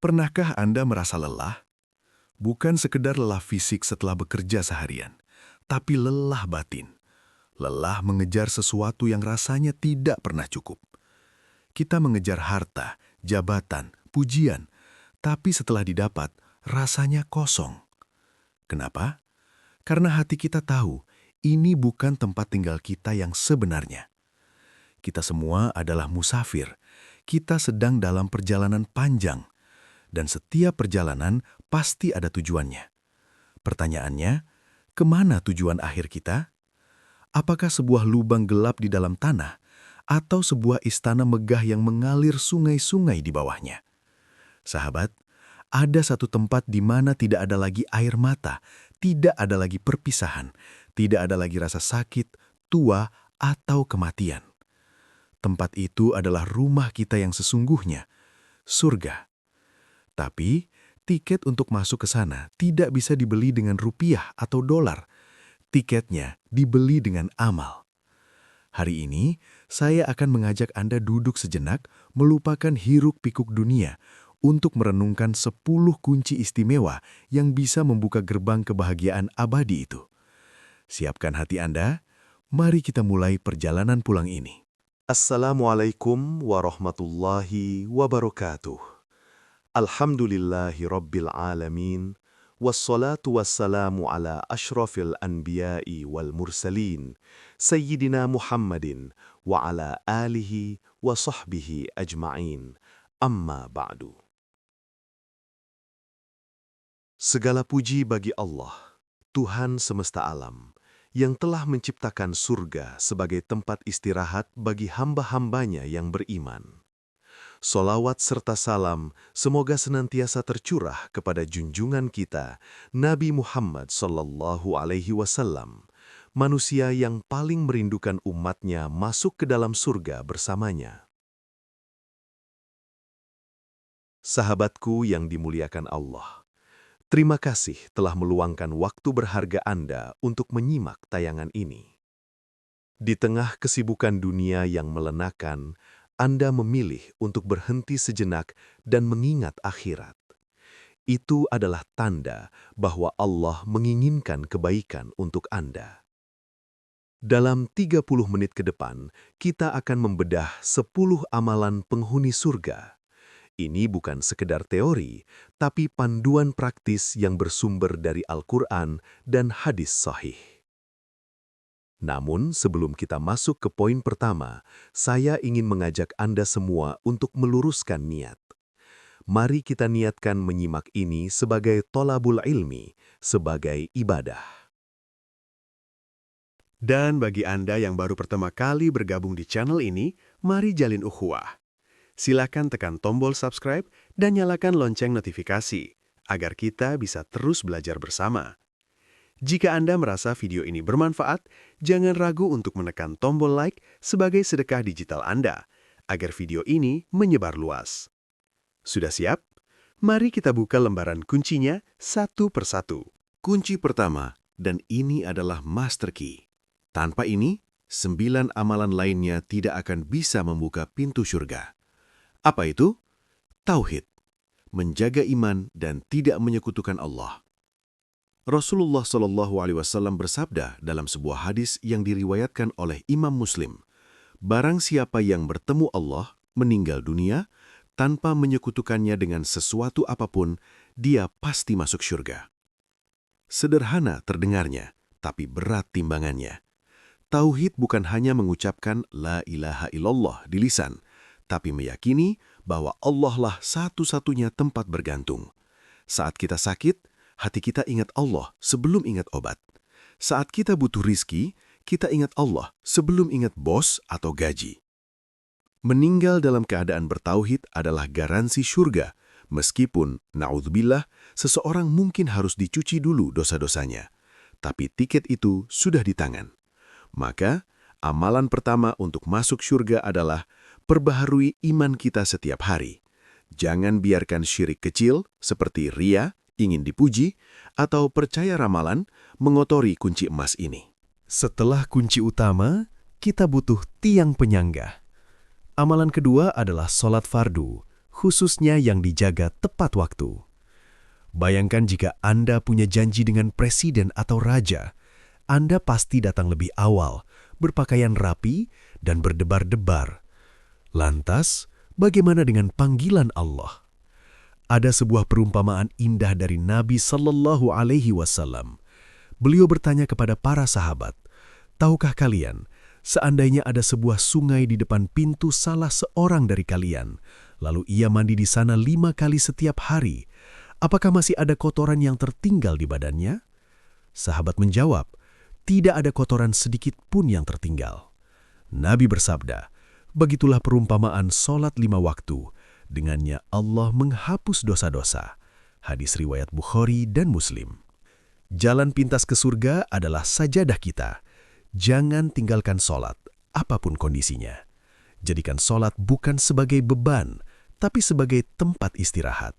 Pernahkah Anda merasa lelah? Bukan sekedar lelah fisik setelah bekerja seharian, tapi lelah batin. Lelah mengejar sesuatu yang rasanya tidak pernah cukup. Kita mengejar harta, jabatan, pujian, tapi setelah didapat, rasanya kosong. Kenapa? Karena hati kita tahu, ini bukan tempat tinggal kita yang sebenarnya. Kita semua adalah musafir. Kita sedang dalam perjalanan panjang. Dan setiap perjalanan pasti ada tujuannya. Pertanyaannya, kemana tujuan akhir kita? Apakah sebuah lubang gelap di dalam tanah, atau sebuah istana megah yang mengalir sungai-sungai di bawahnya? Sahabat, ada satu tempat di mana tidak ada lagi air mata, tidak ada lagi perpisahan, tidak ada lagi rasa sakit, tua, atau kematian. Tempat itu adalah rumah kita yang sesungguhnya, surga. Tapi, tiket untuk masuk ke sana tidak bisa dibeli dengan rupiah atau dolar. Tiketnya dibeli dengan amal. Hari ini, saya akan mengajak Anda duduk sejenak, melupakan hiruk-pikuk dunia, untuk merenungkan 10 kunci istimewa yang bisa membuka gerbang kebahagiaan abadi itu. Siapkan hati Anda, mari kita mulai perjalanan pulang ini. Assalamualaikum warahmatullahi wabarakatuh. Alhamdulillahi rabbil alamin. Wassalatu wassalamu ala ashrafil anbiya'i wal mursalin. Sayyidina Muhammadin wa ala alihi wa sahbihi ajma'in. Amma ba'du. Segala puji bagi Allah, Tuhan semesta alam, yang telah menciptakan surga sebagai tempat istirahat bagi hamba-hambanya yang beriman. Solawat serta salam semoga senantiasa tercurah kepada junjungan kita, Nabi Muhammad SAW, manusia yang paling merindukan umatnya masuk ke dalam surga bersamanya. Sahabatku yang dimuliakan Allah, terima kasih telah meluangkan waktu berharga Anda untuk menyimak tayangan ini. Di tengah kesibukan dunia yang melenakan, Anda memilih untuk berhenti sejenak dan mengingat akhirat. Itu adalah tanda bahwa Allah menginginkan kebaikan untuk Anda. Dalam 30 menit ke depan, kita akan membedah 10 amalan penghuni surga. Ini bukan sekedar teori, tapi panduan praktis yang bersumber dari Al-Quran dan hadis sahih. Namun, sebelum kita masuk ke poin pertama, saya ingin mengajak Anda semua untuk meluruskan niat. Mari kita niatkan menyimak ini sebagai tholabul ilmi, sebagai ibadah. Dan bagi Anda yang baru pertama kali bergabung di channel ini, mari jalin ukhuwah. Silakan tekan tombol subscribe dan nyalakan lonceng notifikasi, agar kita bisa terus belajar bersama. Jika Anda merasa video ini bermanfaat, jangan ragu untuk menekan tombol like sebagai sedekah digital Anda, agar video ini menyebar luas. Sudah siap? Mari kita buka lembaran kuncinya satu persatu. Kunci pertama, dan ini adalah master key. Tanpa ini, 9 amalan lainnya tidak akan bisa membuka pintu surga. Apa itu? Tauhid, menjaga iman dan tidak menyekutukan Allah. Rasulullah SAW bersabda dalam sebuah hadis yang diriwayatkan oleh Imam Muslim, "Barang siapa yang bertemu Allah, meninggal dunia, tanpa menyekutukannya dengan sesuatu apapun, dia pasti masuk surga." Sederhana terdengarnya, tapi berat timbangannya. Tauhid bukan hanya mengucapkan la ilaha illallah di lisan, tapi meyakini bahwa Allah lah satu-satunya tempat bergantung. Saat kita sakit, hati kita ingat Allah sebelum ingat obat. Saat kita butuh rizki, kita ingat Allah sebelum ingat bos atau gaji. Meninggal dalam keadaan bertauhid adalah garansi surga, meskipun, na'udzubillah, seseorang mungkin harus dicuci dulu dosa-dosanya. Tapi tiket itu sudah di tangan. Maka, amalan pertama untuk masuk surga adalah perbaharui iman kita setiap hari. Jangan biarkan syirik kecil seperti ria, ingin dipuji, atau percaya ramalan mengotori kunci emas ini. Setelah kunci utama, kita butuh tiang penyangga. Amalan kedua adalah sholat fardu, khususnya yang dijaga tepat waktu. Bayangkan jika Anda punya janji dengan presiden atau raja, Anda pasti datang lebih awal, berpakaian rapi, dan berdebar-debar. Lantas, bagaimana dengan panggilan Allah? Ada sebuah perumpamaan indah dari Nabi Sallallahu Alaihi Wasallam. Beliau bertanya kepada para sahabat, "Tahukah kalian, seandainya ada sebuah sungai di depan pintu salah seorang dari kalian, lalu ia mandi di sana 5 kali setiap hari, apakah masih ada kotoran yang tertinggal di badannya?" Sahabat menjawab, "Tidak ada kotoran sedikit pun yang tertinggal." Nabi bersabda, "Begitulah perumpamaan solat 5 waktu. Dengannya Allah menghapus dosa-dosa." Hadis riwayat Bukhari dan Muslim. Jalan pintas ke surga adalah sajadah kita. Jangan tinggalkan solat, apapun kondisinya. Jadikan solat bukan sebagai beban, tapi sebagai tempat istirahat.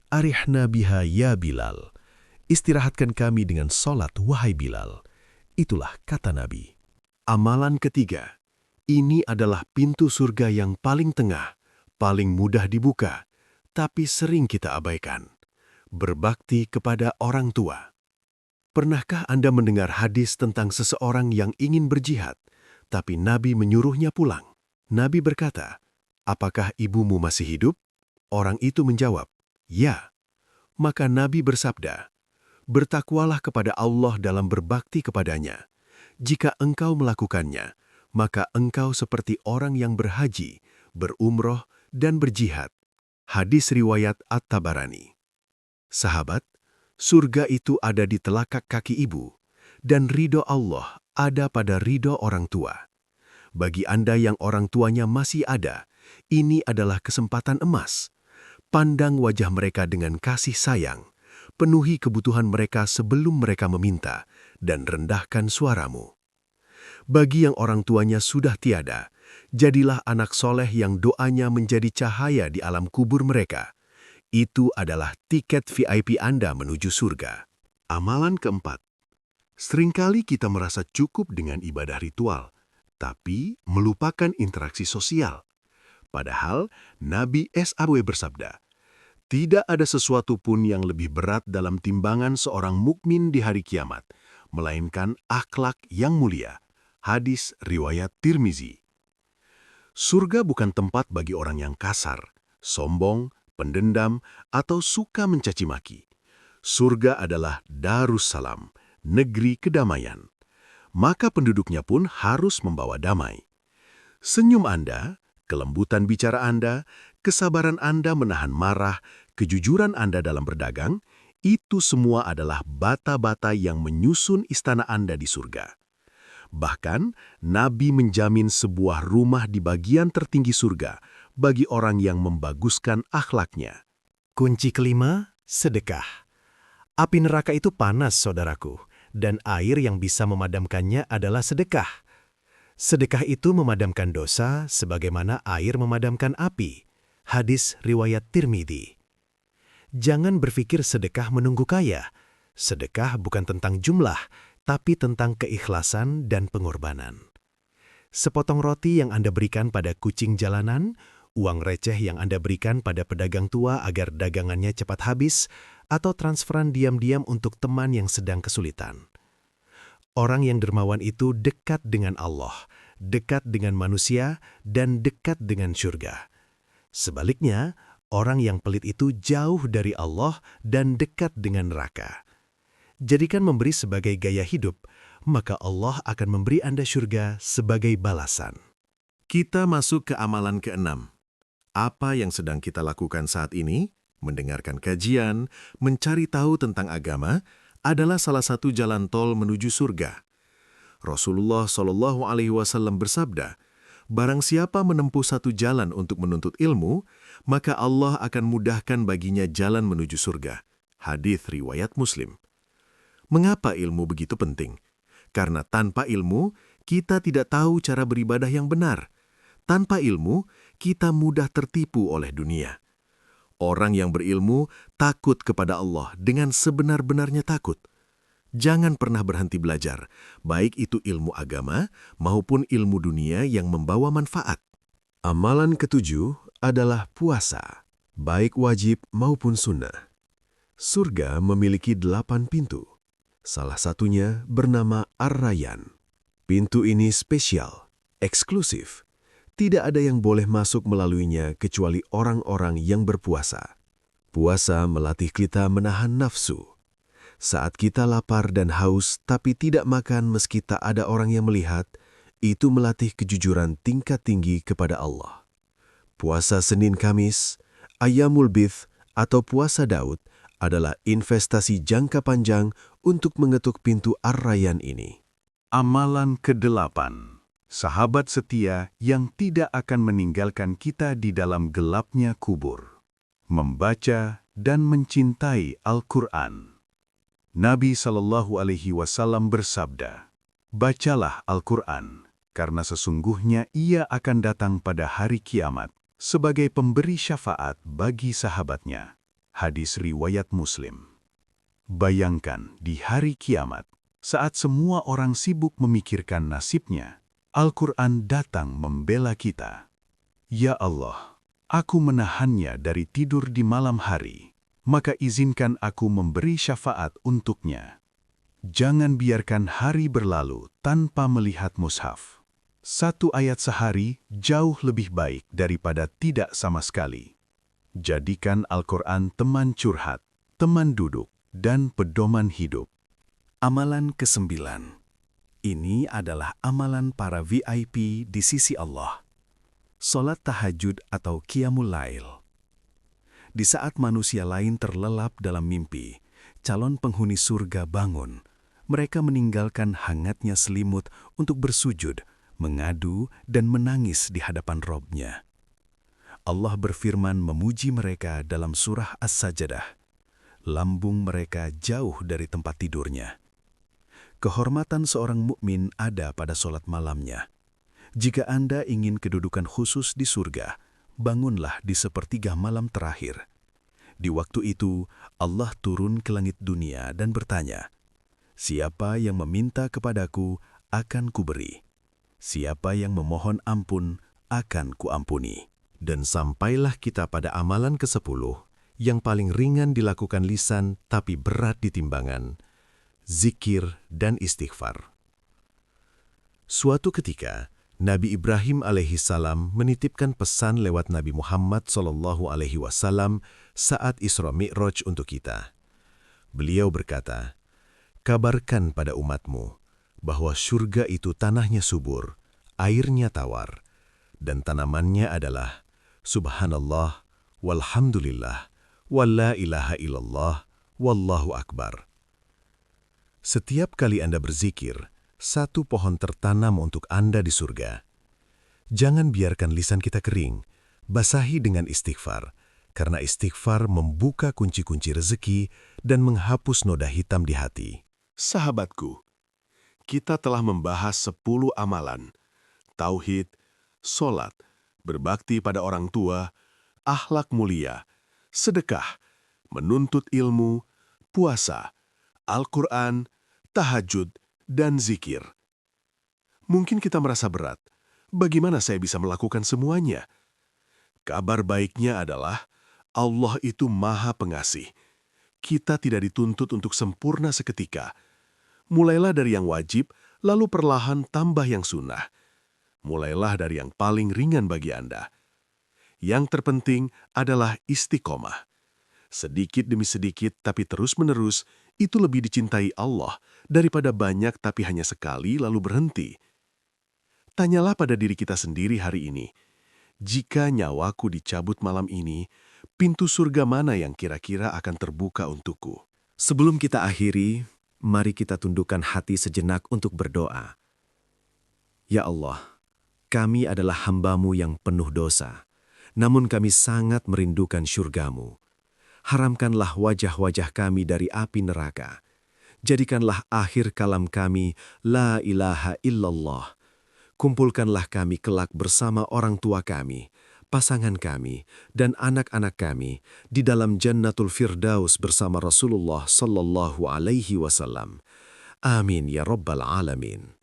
Arihna biha ya Bilal. Istirahatkan kami dengan solat, wahai Bilal. Itulah kata Nabi. Amalan ketiga, ini adalah pintu surga yang paling tengah, paling mudah dibuka, tapi sering kita abaikan. Berbakti kepada orang tua. Pernahkah Anda mendengar hadis tentang seseorang yang ingin berjihad, tapi Nabi menyuruhnya pulang? Nabi berkata, "Apakah ibumu masih hidup?" Orang itu menjawab, "Ya." Maka Nabi bersabda, "Bertakwalah kepada Allah dalam berbakti kepadanya. Jika engkau melakukannya, maka engkau seperti orang yang berhaji, berumroh, dan berjihad." Hadis riwayat At-Tabarani. Sahabat, surga itu ada di telapak kaki ibu, dan ridho Allah ada pada ridho orang tua. Bagi Anda yang orang tuanya masih ada, ini adalah kesempatan emas. Pandang wajah mereka dengan kasih sayang, penuhi kebutuhan mereka sebelum mereka meminta, dan rendahkan suaramu. Bagi yang orang tuanya sudah tiada, jadilah anak soleh yang doanya menjadi cahaya di alam kubur mereka. Itu adalah tiket VIP Anda menuju surga. Amalan keempat. Seringkali kita merasa cukup dengan ibadah ritual, tapi melupakan interaksi sosial. Padahal Nabi SAW bersabda, "Tidak ada sesuatu pun yang lebih berat dalam timbangan seorang mukmin di hari kiamat, melainkan akhlak yang mulia." Hadis riwayat Tirmizi. Surga bukan tempat bagi orang yang kasar, sombong, pendendam, atau suka mencaci maki. Surga adalah Darussalam, negeri kedamaian. Maka penduduknya pun harus membawa damai. Senyum Anda, kelembutan bicara Anda, kesabaran Anda menahan marah, kejujuran Anda dalam berdagang, itu semua adalah bata-bata yang menyusun istana Anda di surga. Bahkan, Nabi menjamin sebuah rumah di bagian tertinggi surga bagi orang yang membaguskan akhlaknya. Kunci kelima, sedekah. Api neraka itu panas, saudaraku, dan air yang bisa memadamkannya adalah sedekah. Sedekah itu memadamkan dosa sebagaimana air memadamkan api. Hadis riwayat Tirmidzi. Jangan berpikir sedekah menunggu kaya. Sedekah bukan tentang jumlah, tapi tentang keikhlasan dan pengorbanan. Sepotong roti yang Anda berikan pada kucing jalanan, uang receh yang Anda berikan pada pedagang tua agar dagangannya cepat habis, atau transferan diam-diam untuk teman yang sedang kesulitan. Orang yang dermawan itu dekat dengan Allah, dekat dengan manusia, dan dekat dengan surga. Sebaliknya, orang yang pelit itu jauh dari Allah dan dekat dengan neraka. Jadikan memberi sebagai gaya hidup, maka Allah akan memberi Anda surga sebagai balasan. Kita masuk ke amalan keenam. Apa yang sedang kita lakukan saat ini, mendengarkan kajian, mencari tahu tentang agama, adalah salah satu jalan tol menuju surga. Rasulullah SAW bersabda, "Barang siapa menempuh satu jalan untuk menuntut ilmu, maka Allah akan mudahkan baginya jalan menuju surga." Hadis riwayat Muslim. Mengapa ilmu begitu penting? Karena tanpa ilmu, kita tidak tahu cara beribadah yang benar. Tanpa ilmu, kita mudah tertipu oleh dunia. Orang yang berilmu takut kepada Allah dengan sebenar-benarnya takut. Jangan pernah berhenti belajar, baik itu ilmu agama maupun ilmu dunia yang membawa manfaat. Amalan ketujuh adalah puasa. baik wajib maupun sunnah. Surga memiliki 8 pintu. Salah satunya bernama Ar-Rayyan. Pintu ini spesial, eksklusif. Tidak ada yang boleh masuk melaluinya kecuali orang-orang yang berpuasa. Puasa melatih kita menahan nafsu. Saat kita lapar dan haus tapi tidak makan meski tak ada orang yang melihat, itu melatih kejujuran tingkat tinggi kepada Allah. Puasa Senin Kamis, Ayyamul Bith atau puasa Daud adalah investasi jangka panjang untuk mengetuk pintu Ar-Rayyan ini. Amalan ke-8, sahabat setia yang tidak akan meninggalkan kita di dalam gelapnya kubur. Membaca dan mencintai Al-Quran. Nabi SAW bersabda, "Bacalah Al-Quran, karena sesungguhnya ia akan datang pada hari kiamat sebagai pemberi syafaat bagi sahabatnya." Hadis riwayat Muslim. Bayangkan di hari kiamat, saat semua orang sibuk memikirkan nasibnya, Al-Quran datang membela kita. Ya Allah, aku menahannya dari tidur di malam hari, maka izinkan aku memberi syafaat untuknya. Jangan biarkan hari berlalu tanpa melihat mushaf. 1 ayat sehari jauh lebih baik daripada tidak sama sekali. Jadikan Al-Quran teman curhat, teman duduk, dan pedoman hidup. Amalan ke-9. Ini adalah amalan para VIP di sisi Allah. Salat tahajud atau Qiyamul Lail. Di saat manusia lain terlelap dalam mimpi, calon penghuni surga bangun. Mereka meninggalkan hangatnya selimut untuk bersujud, mengadu, dan menangis di hadapan Robnya. Allah berfirman memuji mereka dalam surah As-Sajdah. Lambung mereka jauh dari tempat tidurnya. Kehormatan seorang mukmin ada pada solat malamnya. Jika Anda ingin kedudukan khusus di surga, bangunlah di sepertiga malam terakhir. Di waktu itu, Allah turun ke langit dunia dan bertanya, "Siapa yang meminta kepadaku, akan kuberi. Siapa yang memohon ampun, akan kuampuni." Dan sampailah kita pada amalan ke-10, yang paling ringan dilakukan lisan tapi berat di timbangan, zikir dan istighfar. Suatu ketika, Nabi Ibrahim alaihissalam menitipkan pesan lewat Nabi Muhammad SAW saat Isra Mi'raj untuk kita. Beliau berkata, "Kabarkan pada umatmu bahwa surga itu tanahnya subur, airnya tawar, dan tanamannya adalah Subhanallah, walhamdulillah, wala ilaha illallah, wallahu akbar." Setiap kali Anda berzikir, 1 pohon tertanam untuk Anda di surga. Jangan biarkan lisan kita kering, basahi dengan istighfar, karena istighfar membuka kunci-kunci rezeki dan menghapus noda hitam di hati. Sahabatku, kita telah membahas 10 amalan, tauhid, solat, berbakti pada orang tua, akhlak mulia, sedekah, menuntut ilmu, puasa, Al-Quran, tahajud, dan zikir. Mungkin kita merasa berat, bagaimana saya bisa melakukan semuanya? Kabar baiknya adalah Allah itu Maha Pengasih. Kita tidak dituntut untuk sempurna seketika. Mulailah dari yang wajib, lalu perlahan tambah yang sunnah. Mulailah dari yang paling ringan bagi Anda. Yang terpenting adalah istiqomah. Sedikit demi sedikit tapi terus-menerus, itu lebih dicintai Allah daripada banyak tapi hanya sekali lalu berhenti. Tanyalah pada diri kita sendiri hari ini, jika nyawaku dicabut malam ini, pintu surga mana yang kira-kira akan terbuka untukku? Sebelum kita akhiri, mari kita tundukkan hati sejenak untuk berdoa. Ya Allah, kami adalah hamba-Mu yang penuh dosa, namun kami sangat merindukan syurga-Mu. Haramkanlah wajah-wajah kami dari api neraka. Jadikanlah akhir kalam kami, La ilaha illallah. Kumpulkanlah kami kelak bersama orang tua kami, pasangan kami, dan anak-anak kami di dalam Jannatul Firdaus bersama Rasulullah Sallallahu Alaihi Wasallam. Amin ya Rabbal Alamin.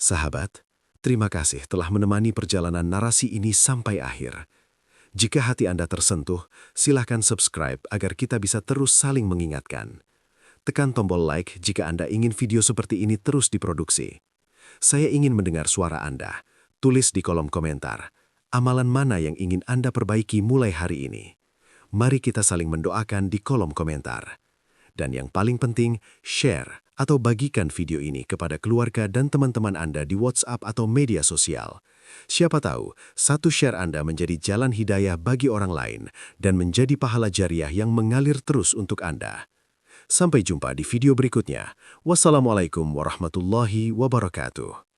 Sahabat, terima kasih telah menemani perjalanan narasi ini sampai akhir. Jika hati Anda tersentuh, silakan subscribe agar kita bisa terus saling mengingatkan. Tekan tombol like jika Anda ingin video seperti ini terus diproduksi. Saya ingin mendengar suara Anda. Tulis di kolom komentar. Amalan mana yang ingin Anda perbaiki mulai hari ini? Mari kita saling mendoakan di kolom komentar. Dan yang paling penting, share atau bagikan video ini kepada keluarga dan teman-teman Anda di WhatsApp atau media sosial. Siapa tahu, satu share Anda menjadi jalan hidayah bagi orang lain dan menjadi pahala jariah yang mengalir terus untuk Anda. Sampai jumpa di video berikutnya. Wassalamualaikum warahmatullahi wabarakatuh.